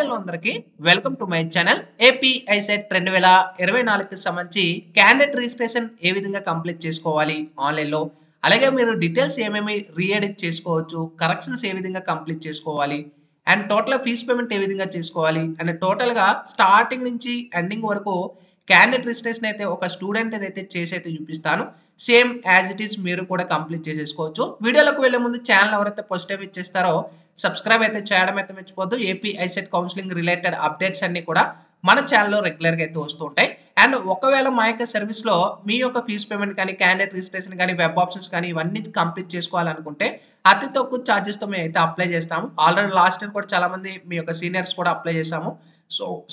Hello అందరికి welcome to my channel AP ICET 2024కి సంబంధించి క్యాండిడేట్ రిజిస్ట్రేషన్ ఏ విధంగా కంప్లీట్ చేసుకోవాలి ఆన్లైన్లో, అలాగే మీరు డీటెయిల్స్ ఏమేమి రీఎడిట్ చేసుకోవచ్చు, కరెక్షన్స్ ఏ విధంగా కంప్లీట్ చేసుకోవాలి అండ్ టోటల్ ఫీజ్ పేమెంట్ ఏ విధంగా చేసుకోవాలి అండ్ టోటల్గా స్టార్టింగ్ నుంచి ఎండింగ్ వరకు క్యాండిడేట్ రిజిస్ట్రేషన్ అయితే ఒక స్టూడెంట్ ఏదైతే చేసి అయితే చూపిస్తాను. సేమ్ యాజ్ ఇట్ ఈస్ మీరు కూడా కంప్లీట్ చేసేసుకోవచ్చు. వీడియోలోకి వెళ్ళే ముందు ఛానల్ ఎవరైతే ఫస్ట్ టైం ఇచ్చేస్తారో సబ్స్క్రైబ్ అయితే చేయడం అయితే మర్చిపోద్దు. AP ICET counselling related updates అన్ని కూడా మన ఛానల్లో రెగ్యులర్గా అయితే వస్తూ ఉంటాయి. అండ్ ఒకవేళ మా యొక్క సర్వీస్లో మీ యొక్క ఫీజ్ పేమెంట్ కానీ క్యాండిడేట్ రిజిస్ట్రేషన్ కానీ వెబ్ ఆప్షన్స్ కానీ ఇవన్నీ కంప్లీట్ చేసుకోవాలనుకుంటే అతి తక్కువ ఛార్జెస్తో మేము అయితే అప్లై చేస్తాము. ఆల్రెడీ లాస్ట్ ఇయర్ కూడా చాలామంది మీ యొక్క సీనియర్స్ కూడా అప్లై చేసాము.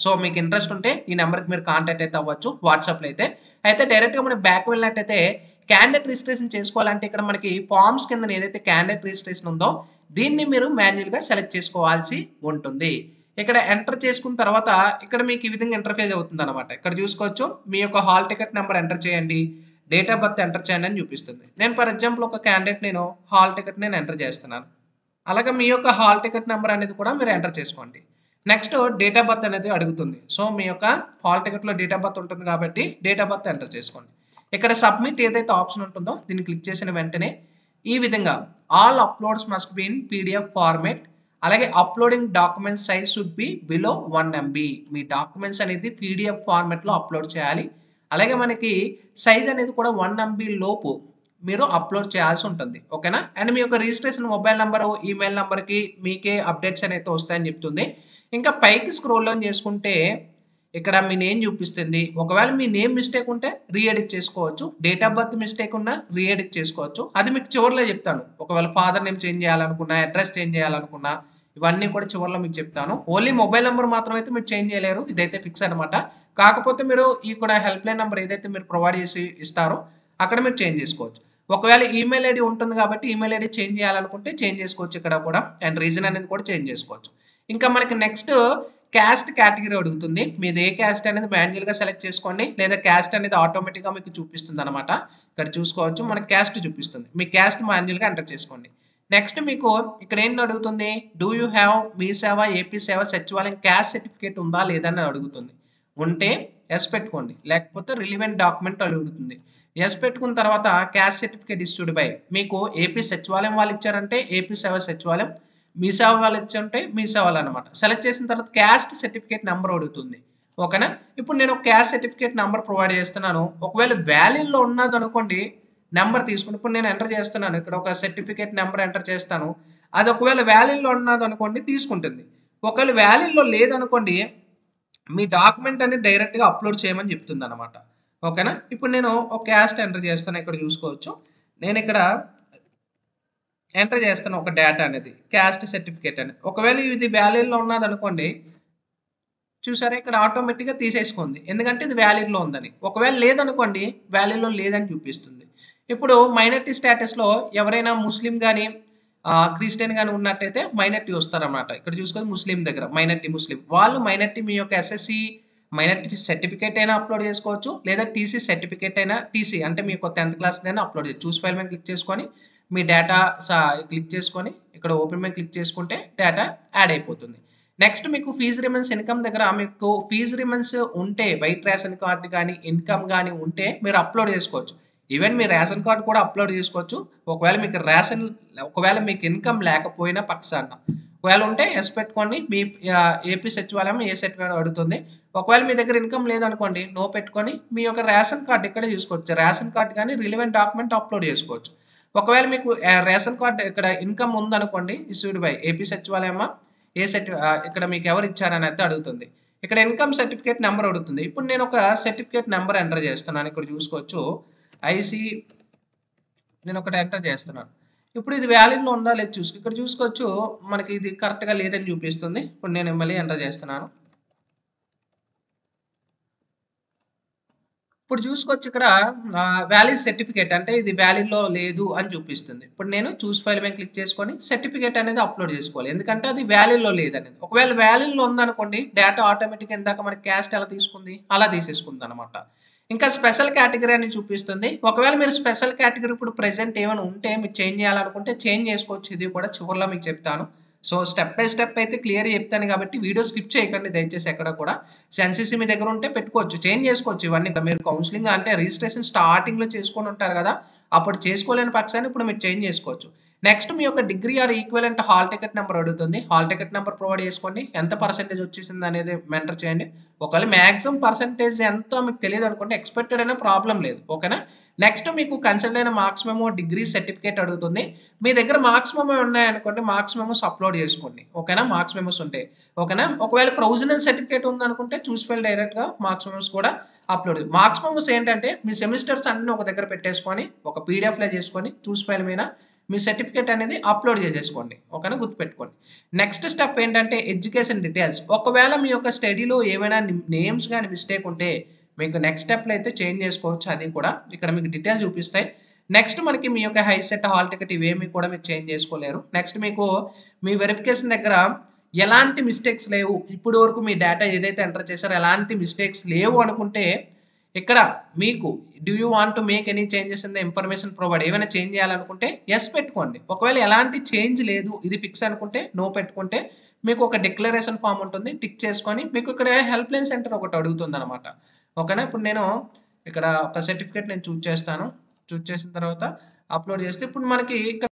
సో మీకు ఇంట్రెస్ట్ ఉంటే ఈ నెంబర్కి మీరు కాంటాక్ట్ అయితే అవ్వచ్చు వాట్సాప్లో అయితే డైరెక్ట్గా మనం బ్యాక్ వెళ్ళినట్టయితే క్యాండిడేట్ రిజిస్ట్రేషన్ చేసుకోవాలంటే ఇక్కడ మనకి ఫార్మ్స్ కింద ఏదైతే క్యాండిడేట్ రిజిస్ట్రేషన్ ఉందో దీన్ని మీరు మాన్యువల్గా సెలెక్ట్ చేసుకోవాల్సి ఉంటుంది. ఇక్కడ ఎంటర్ చేసుకున్న తర్వాత ఇక్కడ మీకు ఈ విధంగా ఇంటర్ఫేస్ అవుతుంది అనమాట. ఇక్కడ చూసుకోవచ్చు మీ యొక్క హాల్ టికెట్ నెంబర్ ఎంటర్ చేయండి, డేట్ ఆఫ్ బర్త్ ఎంటర్ చేయండి అని చూపిస్తుంది. నేను ఫర్ ఎగ్జాంపుల్ ఒక క్యాండిడేట్ నేను హాల్ టికెట్ నేను ఎంటర్ చేస్తున్నాను. అలాగే మీ యొక్క హాల్ టికెట్ నెంబర్ అనేది కూడా మీరు ఎంటర్ చేసుకోండి. నెక్స్ట్ డేట్ ఆఫ్ బర్త్ అనేది అడుగుతుంది. సో మీ యొక్క హాల్ టికెట్లో డేట్ ఆఫ్ బర్త్ ఉంటుంది కాబట్టి డేట్ ఆఫ్ బర్త్ ఎంటర్ చేసుకోండి. ఇక్కడ సబ్మిట్ ఏదైతే ఆప్షన్ ఉంటుందో దీన్ని క్లిక్ చేసిన వెంటనే ఈ విధంగా all uploads must be in PDF format, అలాగే uploading document size should be below 1 MB. మీ డాక్యుమెంట్స్ అనేది పీడిఎఫ్ ఫార్మేట్లో అప్లోడ్ చేయాలి. అలాగే మనకి సైజ్ అనేది కూడా 1 MB లోపు మీరు అప్లోడ్ చేయాల్సి ఉంటుంది. ఓకేనా? అండ్ మీ యొక్క రిజిస్ట్రేషన్ మొబైల్ నెంబరు ఈమెయిల్ నెంబర్కి మీకే అప్డేట్స్ అనేది వస్తాయని చెప్తుంది. ఇంకా పైకి స్క్రోల్ డౌన్ చేసుకుంటే ఇక్కడ మీ నేమ్ చూపిస్తుంది. ఒకవేళ మీ నేమ్ మిస్టేక్ ఉంటే రీఎడిట్ చేసుకోవచ్చు. డేట్ ఆఫ్ బర్త్ మిస్టేక్ ఉన్నా రీఎడిట్ చేసుకోవచ్చు. అది మీకు చివరిలో చెప్తాను. ఒకవేళ ఫాదర్ నేమ్ చేంజ్ చేయాలనుకున్నా, అడ్రస్ చేంజ్ చేయాలనుకున్నా ఇవన్నీ కూడా చివరిలో మీకు చెప్తాను. ఓన్లీ మొబైల్ నెంబర్ మాత్రం అయితే మీరు చేంజ్ చేయలేరు, ఇదైతే ఫిక్స్ అనమాట. కాకపోతే మీరు ఈ కూడా హెల్ప్ లైన్ నెంబర్ ఏదైతే మీరు ప్రొవైడ్ చేసి ఇస్తారో అక్కడ మీరు చేంజ్ చేసుకోవచ్చు. ఒకవేళ ఈమెయిల్ ఐడి ఉంటుంది కాబట్టి ఈమెయిల్ ఐడి చేంజ్ చేయాలనుకుంటే చేంజ్ చేసుకోవచ్చు ఇక్కడ కూడా. అండ్ రీజన్ అనేది కూడా చేంజ్ చేసుకోవచ్చు. ఇంకా మనకి నెక్స్ట్ క్యాస్ట్ కేటగిరీ అడుగుతుంది. మీది ఏ క్యాస్ట్ అనేది మాన్యువల్గా సెలెక్ట్ చేసుకోండి, లేదా క్యాస్ట్ అనేది ఆటోమేటిక్గా మీకు చూపిస్తుంది అనమాట. ఇక్కడ చూసుకోవచ్చు మనకి క్యాస్ట్ చూపిస్తుంది. మీ క్యాస్ట్ మాన్యువల్గా ఎంటర్ చేసుకోండి. నెక్స్ట్ మీకు ఇక్కడ ఏంటి అడుగుతుంది, డూ యూ హ్యావ్ మీ సేవ ఏపీ సేవ సచివాలయం క్యాస్ట్ సర్టిఫికేట్ ఉందా లేదా అని అడుగుతుంది. ఉంటే ఎస్ పెట్టుకోండి, లేకపోతే రిలివెంట్ డాక్యుమెంట్ అడుగుతుంది. ఎస్ పెట్టుకున్న తర్వాత క్యాస్ట్ సర్టిఫికేట్ ఇష్యూడ్ బై మీకు ఏపీ సచివాలయం వాళ్ళు ఇచ్చారంటే ఏపీ సేవ సచివాలయం, మీ సేవ వాళ్ళు ఇచ్చుంటే మీ సేవలు అనమాట. సెలెక్ట్ చేసిన తర్వాత క్యాస్ట్ సర్టిఫికేట్ నెంబర్ అడుగుతుంది. ఓకేనా? ఇప్పుడు నేను క్యాస్ట్ సర్టిఫికేట్ నెంబర్ ప్రొవైడ్ చేస్తున్నాను. ఒకవేళ వ్యాలిడ్లో ఉన్నది అనుకోండి నెంబర్ తీసుకుని ఇప్పుడు నేను ఎంటర్ చేస్తున్నాను. ఇక్కడ ఒక సర్టిఫికేట్ నెంబర్ ఎంటర్ చేస్తాను. అది ఒకవేళ వ్యాలిడ్లో ఉన్నది అనుకోండి తీసుకుంటుంది. ఒకవేళ వ్యాలిడ్లో లేదనుకోండి మీ డాక్యుమెంట్ అనేది డైరెక్ట్గా అప్లోడ్ చేయమని చెప్తుంది అనమాట. ఓకేనా? ఇప్పుడు నేను ఒక క్యాస్ట్ ఎంటర్ చేస్తాను. ఇక్కడ చూసుకోవచ్చు నేను ఇక్కడ ఎంటర్ చేస్తాను ఒక డేటా అనేది క్యాస్ట్ సర్టిఫికేట్ అనేది. ఒకవేళ ఇది వ్యాలిడ్లో ఉన్నది అనుకోండి, చూసారా ఇక్కడ ఆటోమేటిక్గా తీసేసుకుంది, ఎందుకంటే ఇది వ్యాలిడ్లో ఉందని. ఒకవేళ లేదనుకోండి వ్యాలిడ్లో లేదని చూపిస్తుంది. ఇప్పుడు మైనారిటీ స్టేటస్లో ఎవరైనా ముస్లిం కానీ క్రిస్టియన్ కానీ ఉన్నట్టయితే మైనారిటీ వస్తారన్నమాట. ఇక్కడ చూసుకొని ముస్లిం దగ్గర మైనారిటీ ముస్లిం వాళ్ళు మైనారిటీ మీ యొక్క ఎస్ఎస్సి మైనారిటీ సర్టిఫికేట్ అయినా అప్లోడ్ చేసుకోవచ్చు, లేదా టీసీ సర్టిఫికేట్ అయినా టీసీ అంటే మీ యొక్క 10th క్లాస్ అయినా అప్లోడ్ చేయొచ్చు. చూస్ ఫైల్ మీద క్లిక్ చేసుకొని మీ డేటా క్లిక్ చేసుకొని ఇక్కడ ఓపెన్ మీద క్లిక్ చేసుకుంటే డేటా యాడ్ అయిపోతుంది. నెక్స్ట్ మీకు ఫీజు రిమైన్స్ ఇన్కమ్ దగ్గర మీకు ఫీజు రిమైన్స్ ఉంటే వైట్ రేషన్ కార్డు కానీ ఇన్కమ్ కానీ ఉంటే మీరు అప్లోడ్ చేసుకోవచ్చు. ఈవెన్ మీ రేషన్ కార్డు కూడా అప్లోడ్ చేసుకోవచ్చు. ఒకవేళ మీకు ఇన్కమ్ లేకపోయినా పక్షాన ఒకవేళ ఉంటే ఎస్ పెట్టుకోండి. మీ ఏపీ సచివాలయం ఏ సర్టిఫికేట్ అడుగుతుంది. ఒకవేళ మీ దగ్గర ఇన్కమ్ లేదనుకోండి నో పెట్టుకొని మీ యొక్క రేషన్ కార్డు ఇక్కడే చూసుకోవచ్చు. రేషన్ కార్డు కానీ రిలివెంట్ డాక్యుమెంట్ అప్లోడ్ చేసుకోవచ్చు. ఒకవేళ మీకు రేషన్ కార్డు ఇక్కడ ఇన్కమ్ ఉందనుకోండి ఇష్యూడ్ బై ఏపీ సచివాలయమా ఇక్కడ మీకు ఎవరు ఇచ్చారని అయితే అడుగుతుంది. ఇక్కడ ఇన్కమ్ సర్టిఫికేట్ నెంబర్ అడుగుతుంది. ఇప్పుడు నేను ఒక సర్టిఫికేట్ నెంబర్ ఎంటర్ చేస్తున్నాను. ఇక్కడ చూసుకోవచ్చు నేను ఒకటి ఎంటర్ చేస్తున్నాను. ఇప్పుడు ఇది వ్యాలిడ్లో ఉందా లేదు ఇక్కడ చూసుకోవచ్చు మనకి ఇది కరెక్ట్గా లేదని చూపిస్తుంది. ఇప్పుడు నేను మళ్ళీ ఎంటర్ చేస్తున్నాను. ఇప్పుడు చూసుకోవచ్చు ఇక్కడ వ్యాలిడ్ సర్టిఫికేట్ అంటే ఇది వ్యాలిడ్లో లేదు అని చూపిస్తుంది. ఇప్పుడు నేను చూస్ ఫైల్ మీద క్లిక్ చేసుకొని సర్టిఫికేట్ అనేది అప్లోడ్ చేసుకోవాలి, ఎందుకంటే అది వ్యాలిడ్లో లేదనేది. ఒకవేళ వ్యాలిడ్లో ఉందనుకోండి డేటా ఆటోమేటిక్గా ఇందాక మనకి క్యాస్ట్ ఎలా తీసుకుంది అలా తీసేసుకుంది అనమాట. ఇంకా స్పెషల్ కేటగిరీ అని చూపిస్తుంది. ఒకవేళ మీరు స్పెషల్ కేటగిరీ ఇప్పుడు ప్రెసెంట్ ఏమైనా ఉంటే మీరు చేంజ్ చేయాలనుకుంటే చేంజ్ చేసుకోవచ్చు. ఇది కూడా చివరిలో మీకు చెప్తాను. సో, స్టెప్ బై స్టెప్ అయితే క్లియర్‌గా చెప్తాను కాబట్టి వీడియో స్కిప్ చేయకండి దయచేసి ఎక్కడ కూడా. సో, ఎన్‌సీసీ మీ దగ్గర ఉంటే పెట్టుకోవచ్చు. చేంజ్ చేసుకోవచ్చు ఇవన్నీ. మీరు కౌన్సెలింగ్ అంటే రిజిస్ట్రేషన్ స్టార్టింగ్‌లో చేసుకొని ఉంటారు కదా! అప్పుడు చేసుకోలేని పక్షాన ఇప్పుడు మీరు చేంజ్ చేసుకోవచ్చు. నెక్స్ట్ మీ యొక్క degree or equivalent hall ticket number అడుగుతుంది. హాల్ టికెట్ నంబర్ ప్రొవైడ్ చేసుకోండి. ఎంత పర్సెంటేజ్ వచ్చేసిందనేది ఎంటర్ చేయండి. ఒకవేళ మాక్సిమం పర్సెంటేజ్ ఎంతో మీకు తెలీదనుకోండి ఎక్స్‌పెక్టెడ్ అయినా ప్రాబ్లమ్ లేదు. ఓకేనా? నెక్స్ట్ మీకు కన్సిడర్డ్ అయిన మార్క్స్ మెమో, డిగ్రీ సర్టిఫికేట్ అడుగుతుంది. మీ దగ్గర మార్క్స్ మెమో ఉన్నాయనుకోండి, మార్క్స్ మెమోస్ అప్‌లోడ్ చేసుకోండి. ఓకేనా? మార్క్స్ మెమోస్ ఉంటే. ఓకేనా? ఒకవేళ ప్రొవిజనల్ సర్టిఫికేట్ ఉందనుకుంటే చూసిపోయి డైరెక్ట్‌గా మార్క్స్ మెమోస్ కూడా అప్‌లోడ్ మార్క్స్ మెమోస్ ఏంటంటే మీ సెమిస్టర్స్ అన్నీ ఒక దగ్గర పెట్టేసుకొని, ఒక పీడీఎఫ్‌లో చేసుకొని చూస్ ఫైల్ మీద మీ సర్టిఫికేట్ అనేది అప్‌లోడ్ చేసేసుకోండి. ఓకేనా? గుర్తుపెట్టుకోండి. నెక్స్ట్ స్టెప్ ఏంటంటే ఎడ్యుకేషన్ డీటెయిల్స్. ఒకవేళ మీ యొక్క స్టడీలో ఏమైనా నేమ్స్ గాని మిస్టేక్ ఉంటే మీకు నెక్స్ట్ స్టెప్‌లో అయితే చేంజ్ చేసుకోవచ్చు అది కూడా. ఇక్కడ మీకు డీటెయిల్ చూపిస్తాయి. నెక్స్ట్ మనకి మీ యొక్క హైసెట్, హాల్ టికెట్ ఇవేమి కూడా మీరు చేంజ్ చేసుకోలేరు. నెక్స్ట్ మీకు మీ వెరిఫికేషన్ దగ్గర ఎలాంటి మిస్టేక్స్ లేవు. ఇప్పటి వరకు మీ డేటా ఏదైతే ఎంటర్ చేశారో ఎలాంటి మిస్టేక్స్ లేవు అనుకుంటే ఇక్కడ మీకు do you want to make any changes in the information provide ఏమైనా చేంజ్ చేయాలనుకుంటే యెస్ పెట్టుకోండి. ఒకవేళ ఎలాంటి చేంజ్ లేదు ఇది ఫిక్స్ అనుకుంటే నో పెట్టుకుంటే మీకు ఒక డిక్లరేషన్ ఫార్మ్ ఉంటుంది. టిక్ చేసుకొని మీకు ఇక్కడ హెల్ప్‌లైన్ సెంటర్ ఒకటి అడుగుతుందనమాట. ఓకేనా? ఇప్పుడు నేను ఇక్కడ ఒక సర్టిఫికేట్ నేను చూజ్ చేస్తాను. చూజ్ చేసిన తర్వాత అప్‌లోడ్ చేస్తే ఇప్పుడు మనకి ఇక్కడ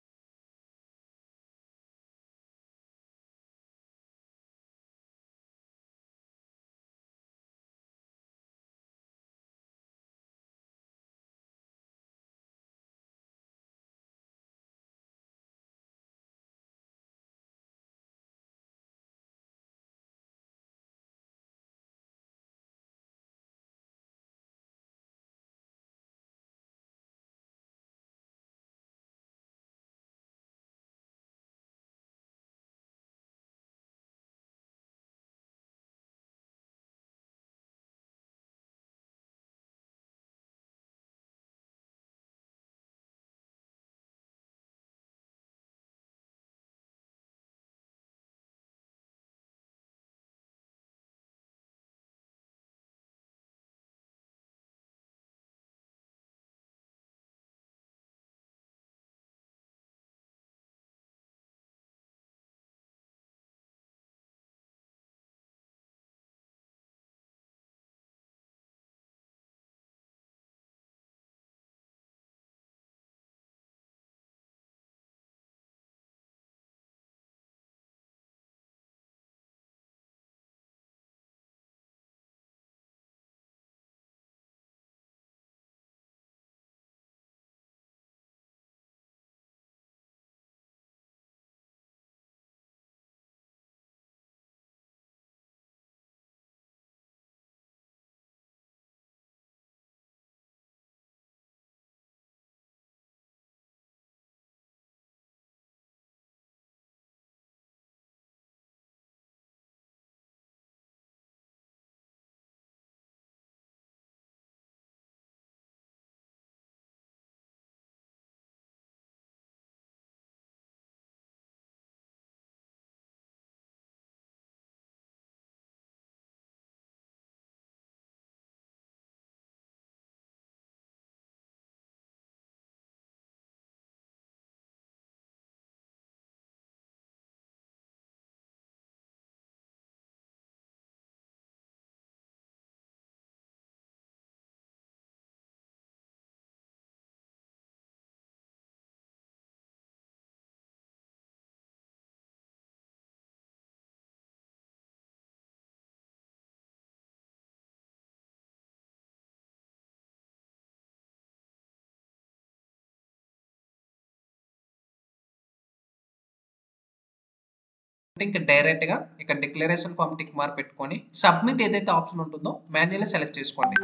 ఇంకా డైరెక్ట్‌గా ఇక్కడ డిక్లరేషన్ ఫార్మ్ టిక్ మార్క్ పెట్టుకొని సబ్మిట్ ఏదైతే ఆప్షన్ ఉంటుందో మాన్యుయల్లీ సెలెక్ట్ చేసుకోండి.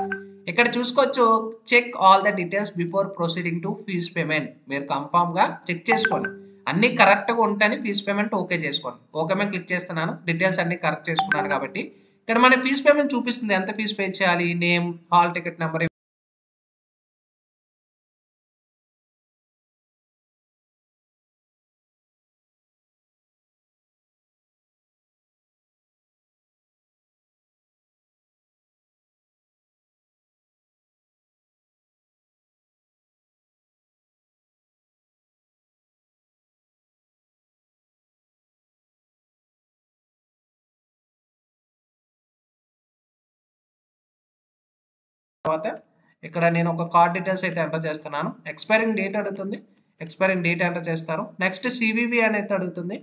ఇక్కడ చూసుకోవచ్చు check all the details before proceeding to fees payment. మీరు కన్ఫర్మ్‌గా చెక్ చేసుకోండి. అన్నీ కరెక్ట్‌గా ఉంటేనే ఫీజ్ పేమెంట్ ఓకే చేసుకోండి. ఓకే మీద క్లిక్ చేస్తున్నాను. డీటెయిల్స్ అన్నీ కరెక్ట్ చేసుకున్నాను కాబట్టి ఇక్కడ మన ఫీజ్ పేమెంట్ చూపిస్తుంది. ఎంత ఫీజ్ పే చేయాలి, నేమ్, హాల్ టికెట్ నంబర్ తర్వాత ఇక్కడ నేను ఒక కార్డ్ డీటెయిల్స్ అయితే ఎంటర్ చేస్తున్నాను. ఎక్స్పైరింగ్ డేట్ అడుగుతుంది. ఎక్స్పైరింగ్ డేట్ ఎంటర్ చేస్తారు. నెక్స్ట్ సివివి అనేది అడుగుతుంది.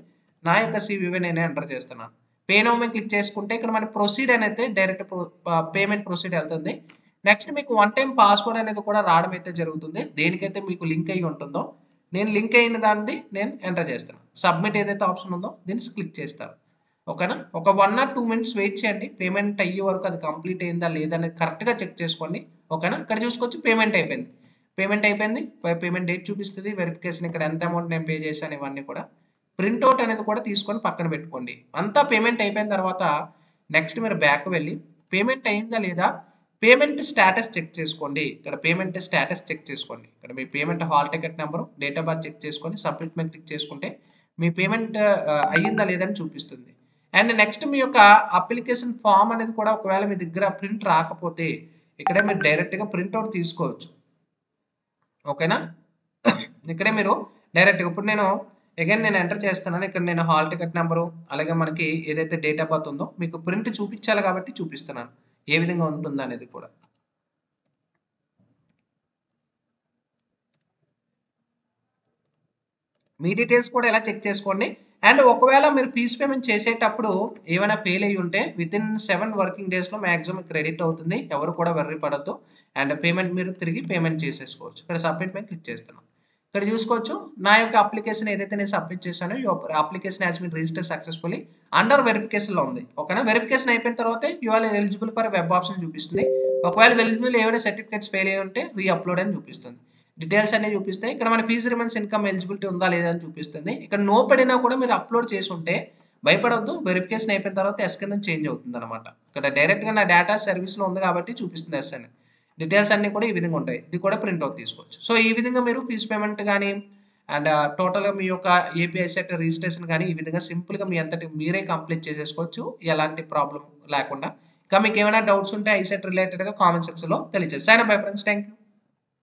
నా యొక్క సివివి నేను ఎంటర్ చేస్తున్నాను. పే నౌ మీద క్లిక్ చేసుకుంటే ఇక్కడ మన ప్రొసీడ్ అనేది డైరెక్ట్ పేమెంట్ ప్రొసీడ్ వెళ్తుంది. నెక్స్ట్ మీకు వన్ టైం పాస్వర్డ్ అనేది కూడా రావడం అయితే జరుగుతుంది. దేనికైతే మీకు లింక్ అయ్యి ఉంటుందో నేను లింక్ అయిన దాన్ని నేను ఎంటర్ చేస్తాను. సబ్మిట్ ఏదైతే ఆప్షన్ ఉందో దీన్ని క్లిక్ చేస్తారు. ఓకేనా, ఒక 1 or 2 minutes వెయిట్ చేయండి. పేమెంట్ అయ్యే వరకు అది కంప్లీట్ అయిందా లేదా అనేది కరెక్ట్గా చెక్ చేసుకోండి. ఓకేనా, ఇక్కడ చూసుకోవచ్చు పేమెంట్ అయిపోయింది. పేమెంట్ అయిపోయింది. పేమెంట్ డేట్ చూపిస్తుంది. వెరిఫికేషన్ ఇక్కడ ఎంత అమౌంట్ నేను పే చేశాను ఇవన్నీ కూడా ప్రింట్అవుట్ అనేది కూడా తీసుకొని పక్కన పెట్టుకోండి. అంతా పేమెంట్ అయిపోయిన తర్వాత నెక్స్ట్ మీరు బ్యాక్ వెళ్ళి పేమెంట్ అయిందా లేదా పేమెంట్ స్టేటస్ చెక్ చేసుకోండి. ఇక్కడ పేమెంట్ స్టేటస్ చెక్ చేసుకోండి. ఇక్కడ మీ payment hall ticket number date of birth check చేసుకొని సబ్మిట్ మీద క్లిక్ చేసుకుంటే మీ పేమెంట్ అయ్యిందా లేదని చూపిస్తుంది. అండ్ నెక్స్ట్ మీ యొక్క అప్లికేషన్ ఫామ్ అనేది కూడా ఒకవేళ మీ దగ్గర ప్రింట్ రాకపోతే ఇక్కడే మీరు డైరెక్ట్గా ప్రింట్అవుట్ తీసుకోవచ్చు. ఓకేనా, ఇక్కడే మీరు డైరెక్ట్గా ఇప్పుడు నేను ఎంటర్ చేస్తున్నాను. ఇక్కడ నేను హాల్ టికెట్ నెంబరు అలాగే మనకి ఏదైతే డేట్ ఆఫ్ బర్త్ ఉందో మీకు ప్రింట్ చూపించాలి కాబట్టి చూపిస్తున్నాను ఏ విధంగా ఉంటుంది అనేది కూడా. మీ డీటెయిల్స్ కూడా ఇలా చెక్ చేసుకోండి. అండ్ ఒకవేళ మీరు ఫీజ్ పేమెంట్ చేసేటప్పుడు ఏమైనా ఫెయిల్ అయ్యి ఉంటే వితిన్ 7 వర్కింగ్ డేస్లో మ్యాక్సిమం క్రెడిట్ అవుతుంది. ఎవరు కూడా వర్రీ పడద్దు. అండ్ పేమెంట్ మీరు తిరిగి పేమెంట్ చేసేసుకోవచ్చు. ఇక్కడ సబ్మిట్ మీద క్లిక్ చేస్తున్నాం. ఇక్కడ చూసుకోవచ్చు నా యొక్క అప్లికేషన్ ఏదైతే నేను సబ్మిట్ చేశానో ఈ application has been register successfully under వెరిఫికేషన్లో ఉంది. ఓకేనా, వెరిఫికేషన్ అయిపోయిన తర్వాత you are eligible for web option చూపిస్తుంది. ఒకవేళ ఎలిజిబుల్ ఏమైనా సర్టిఫికేట్స్ ఫెయిల్ అయ్యి ఉంటే రీ అప్లోడ్ అని చూపిస్తుంది. డీటెయిల్స్ అన్ని చూపిస్తాయి. ఇక్కడ మన ఫీజు రిమైన్స్ ఇన్కమ్ ఎలిజిబిలిటీ ఉందా లేదా అని చూపిస్తుంది. ఇక్కడ నో పడినా కూడా మీరు అప్లోడ్ చేసి ఉంటే భయపడవద్దు. వెరిఫికేషన్ అయిపోయిన తర్వాత ఎస్ కింద చేంజ్ అవుతుంది అనమాట. ఇక్కడ డైరెక్ట్గా నా డేటా సర్వీస్లో ఉంది కాబట్టి చూపిస్తుంది ఎస్ అని. డీటెయిల్స్ అన్ని కూడా ఈ విధంగా ఉంటాయి. ఇది కూడా ప్రింట్ అవుట్ తీసుకోవచ్చు. సో ఈ విధంగా మీరు ఫీజు పేమెంట్ కానీ అండ్ టోటల్గా మీ యొక్క ఏపీఐ సెట్ రిజిస్ట్రేషన్ కానీ ఈ విధంగా సింపుల్గా మీ అంతటి మీరే కంప్లీట్ చేసేసుకోవచ్చు ఎలాంటి ప్రాబ్లం లేకుండా. ఇంకా మీకు ఏమైనా డౌట్స్ ఉంటే ఐసెట్ రిలేటెడ్గా కామెంట్ సెక్షన్లో తెలియజేయండి. Sign up bye friends, thank you.